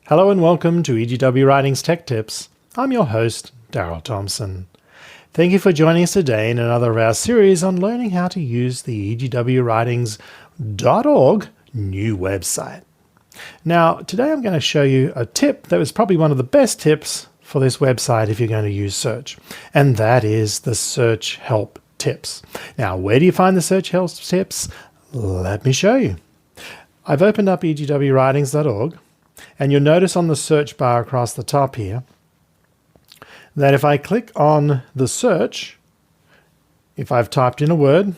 Hello and welcome to EGW Writings Tech Tips. I'm your host, Darryl Thompson. Thank you for joining us today in another of our series on learning how to use the egwwritings.org new website. Now, today I'm going to show you a tip that was probably one of the best tips for this website if you're going to use search, and that is the search help tips. Now, where do you find the search help tips? Let me show you. I've opened up egwwritings.org, and you'll notice on the search bar across the top here that if I click on the search, if I've typed in a word,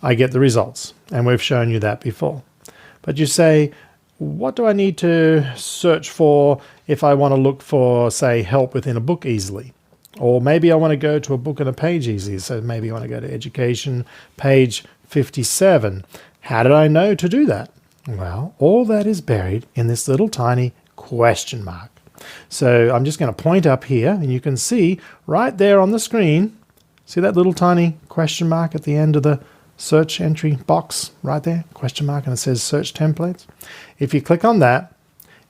I get the results, and we've shown you that before. But you say, what do I need to search for if I want to look for, say, help within a book easily? Or maybe I want to go to a book and a page easily, so maybe I want to go to education, page 57. How did I know to do that? Well, all that is buried in this little tiny question mark. So I'm just going to point up here, and you can see right there on the screen, see that little tiny question mark at the end of the search entry box right there, question mark, and it says search templates. If you click on that,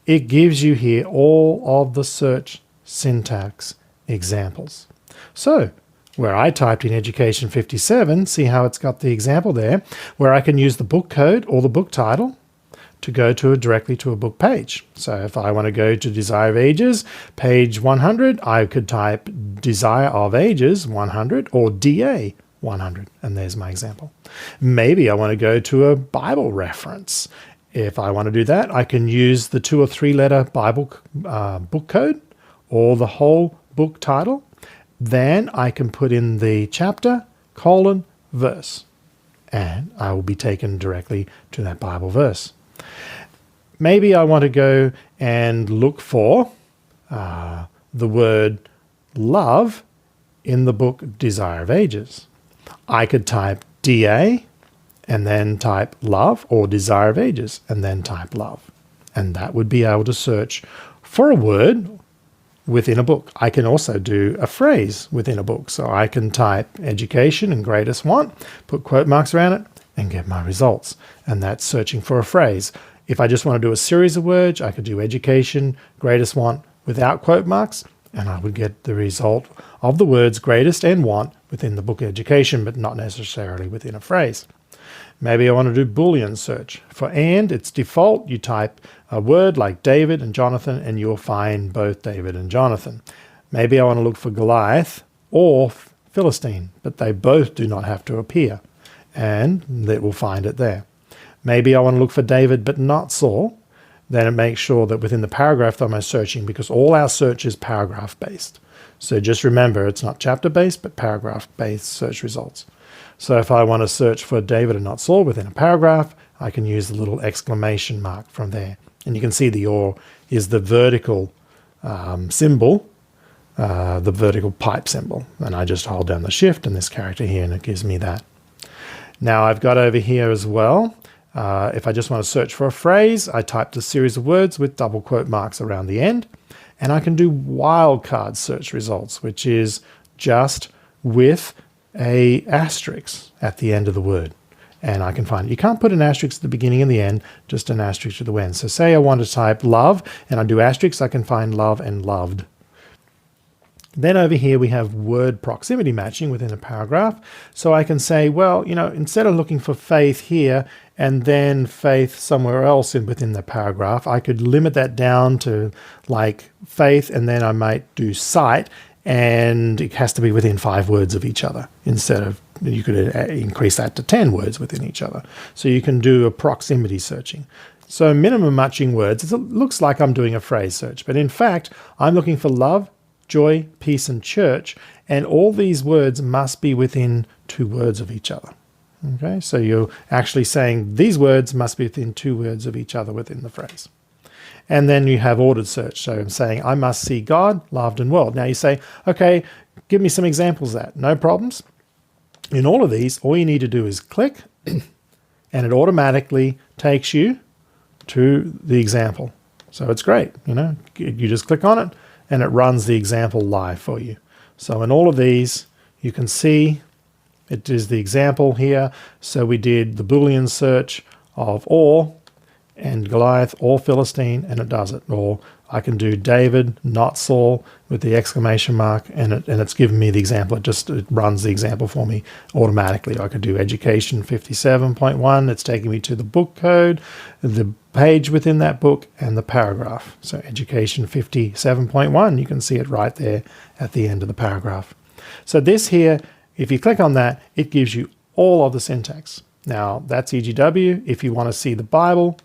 it gives you here all of the search syntax examples. So where I typed in education 57, see how it's got the example there, where I can use the book code or the book title to go directly to a book page. So if I want to go to Desire of Ages, page 100, I could type Desire of Ages 100 or DA 100, and there's my example. Maybe I want to go to a Bible reference. If I want to do that, I can use the 2 or 3 letter Bible book code or the whole book title. Then I can put in the chapter, verse, and I will be taken directly to that Bible verse. Maybe I want to go and look for the word love in the book Desire of Ages. I could type DA and then type love, or Desire of Ages and then type love. And that would be able to search for a word within a book. I can also do a phrase within a book. So I can type education and greatest want, put quote marks around it, and get my results. And that's searching for a phrase. If I just want to do a series of words, I could do education, greatest want without quote marks, and I would get the result of the words greatest and want within the book education, but not necessarily within a phrase. Maybe I want to do Boolean search. For and, it's default. You type a word like David and Jonathan, and you'll find both David and Jonathan. Maybe I want to look for Goliath or Philistine, but they both do not have to appear, and that will find it there. Maybe I want to look for David but not Saul. Then it makes sure that within the paragraph that I'm searching, because all our search is paragraph-based. So just remember, it's not chapter-based, but paragraph-based search results. So if I want to search for David and not Saul within a paragraph, I can use the little exclamation mark from there. And you can see the or is the vertical symbol, the vertical pipe symbol. And I just hold down the shift and this character here, and it gives me that. Now I've got over here as well, if I just want to search for a phrase, I type the series of words with double quote marks around the end, and I can do wildcard search results, which is just with a asterisk at the end of the word. And I can find it. You can't put an asterisk at the beginning and the end, just an asterisk to the end. So say I want to type love, and I do asterisks, I can find love and loved. Then over here we have word proximity matching within a paragraph. So I can say, well, instead of looking for faith here and then faith somewhere else within the paragraph, I could limit that down to like faith, and then I might do sight, and it has to be within 5 words of each other. Instead of, you could increase that to 10 words within each other. So you can do a proximity searching. So minimum matching words, it looks like I'm doing a phrase search, but in fact, I'm looking for love, joy, peace, and church, and all these words must be within 2 words of each other. Okay, so you're actually saying these words must be within 2 words of each other within the phrase. And then you have ordered search. So I'm saying I must see God, loved, and world. Now you say, okay, give me some examples of that. No problems. In all of these, all you need to do is click, and it automatically takes you to the example. So it's great. You just click on it, and it runs the example live for you. So in all of these, you can see it is the example here. So we did the Boolean search of or, and Goliath or Philistine, and it does it. Or I can do David, not Saul, with the exclamation mark, and it's given me the example. It runs the example for me automatically. I could do Education 57.1. It's taking me to the book code, the page within that book, and the paragraph. So Education 57.1, you can see it right there at the end of the paragraph. So this here, if you click on that, it gives you all of the syntax. Now, that's EGW. If you want to see the Bible,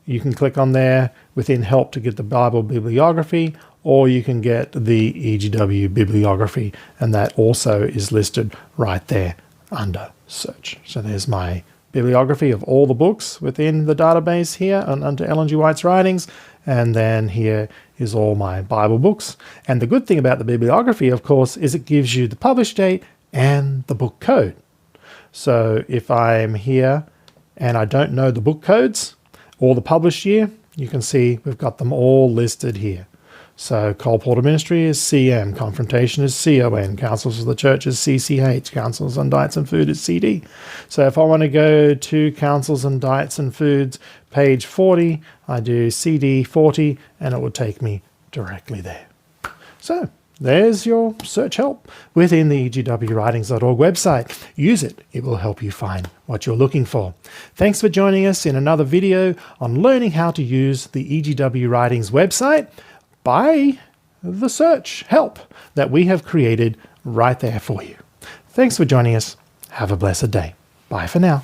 you can click on there within Help to get the Bible Bibliography, or you can get the EGW Bibliography, and that also is listed right there under Search. So there's my bibliography of all the books within the database here under Ellen G. White's writings, and then here is all my Bible books. And the good thing about the bibliography, of course, is it gives you the publish date and the book code. So if I'm here and I don't know the book codes or the published year, you can see we've got them all listed here. So Cole Porter Ministry is CM, Confrontation is CON, Counsels of the Church is CCH, Counsels on Diets and Food is CD. So if I want to go to Counsels on Diets and Foods, page 40, I do CD 40, and it will take me directly there. So there's your search help within the egwwritings.org website. Use it. It will help you find what you're looking for. Thanks for joining us in another video on learning how to use the EGW Writings website by the search help that we have created right there for you. Thanks for joining us. Have a blessed day. Bye for now.